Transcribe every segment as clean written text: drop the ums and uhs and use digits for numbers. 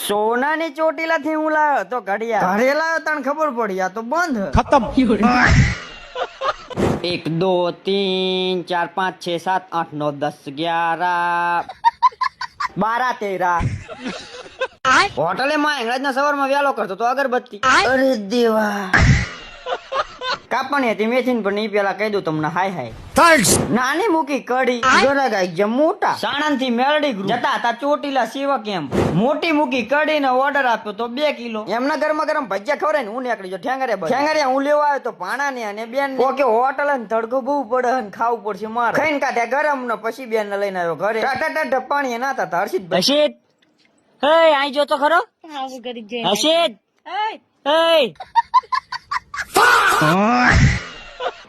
સોનાની ચોટીલા થી હું લાવ્યો તો ઘડિયાળ ઘરે લાવ્યો તને ખબર પડી આ તો બંધ खत्म 1 2 3 4 5 6 7 8 9 10 11 12 13 હોટલે માં અંગ્રેજના સવારમાં વ્યાલો કરતો તો અગરબત્તી અરે દેવા કાપણી હતી મેથીન પણ નહીં પેલા કહી દઉં તમને હાય હાય थैंक्स નાની મૂકી કડી ગરાગાઈ જે મોટા સાણંદ થી મેલડી ગ્રુપ જતા હતા ચોટીલા સેવક એમ મોટી મૂકી કડી ને ઓર્ડર આપ્યો તો 2 કિલો એમના ગરમા ગરમ ભજીયા ખવડાય ને હું નીકળી જો ઠેંગરે હું લેવા આવ્યો તો પાણા ને અને બેન ઓકે હોટલ ને તડકો બહુ પડે ને ખાવું પડશે મારે ખાઈને કાઢ્યા ગરમ ને પછી બેન ને લઈને આવ્યો ઘરે ટાટા પાણી નાતા હતા હર્ષિતભાઈ હર્ષિત હે આઈ જો તો ખરો હર્ષિત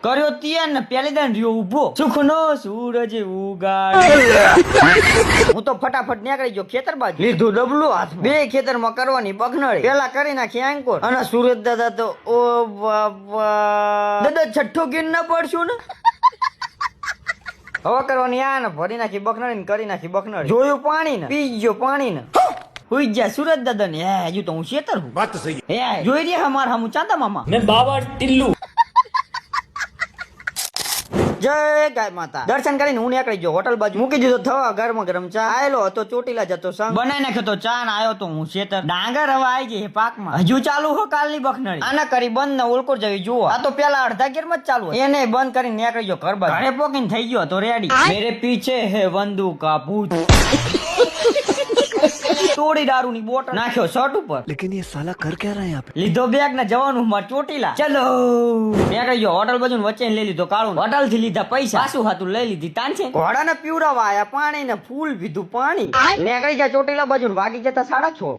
કર્યો તિયાર ને પેલી દાન રહ્યો ઉભો સુખનો સૂરજ ઉગાડ હું તો ફટાફટ નીકળી ગયો ખેતર બાજુ લીધું ડબલું હાથ બે ખેતર માં કરવાની બગનળી પેલા કરી નાખી આંકોર અને સુરત દાદા તો ઓ બાબા દાદા છઠ્ઠો ગીર ના પડશું ને હવે કરવાની આ ને ભરી નાખી બખનળી ને કરી નાખી બખનળી જોયું પાણી ને પી ગયો પાણી ને હુઈ જા સુરત દાદા ને હે હજુ તો હું ખેતર હું बात तो सही है હે જોઈ રહ્યા અમાર હમુ ચાંદા મામા मैं बाबा टिल्लू જય ગાય માતા દર્શન કરીને હું નીકળી ગયો હોટલ બાજુ મૂકી દીધો થવા ગરમા ગરમ ચા આયેલો હતો ચોટીલા જતો સંગ બનાવી નાખ્યો તો ચા ને આવ્યો તો હું શેતર ડાંગર હવે આવી જઈ પાકમાં હજુ ચાલુ હો કાલની બખનળી આના કરી બંધ ને ઉલકોર જવી જુઓ આ તો પેલા અડધા ગેરમાં જ ચાલુ એને બંધ કરીને નીકળી ગયો ઘર બાજુ ઘરે પોકીને થઈ ગયો તો રેડી મેરે પીછે હે બંદૂક કા ભૂત તોડી દારૂની બોટલ નાખ્યો શર્ટ ઉપર लेकिन ये साला कर क्या रहा है यहाँ पे લીધો બેગ ને જવાનું માર ચોટીલા ચલો મેં કહ્યું હોટલ બાજુ વચ્ચે લઈ લીધો કાળું હોટલ થી લીધા પૈસા પાછું હાથું લઈ લીધી તાન છે ઘોડા ને પીવડાવા આયા પાણી ને ફૂલ પીધું પાણી નીકળી ગયા ચોટીલા બાજુ વાગી જતા 6:30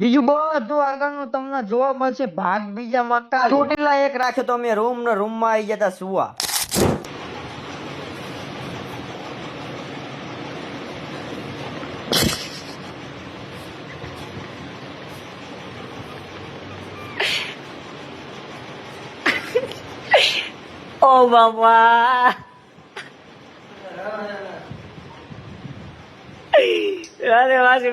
બીજું બધું આગળનું તમને જોવા મળશે ભાગ બીજા માં ચોટીલા એક રાખ્યો તો અમે રૂમ ને રૂમ માં આવી જતા સુવા ઓ બાબા અરે વાસી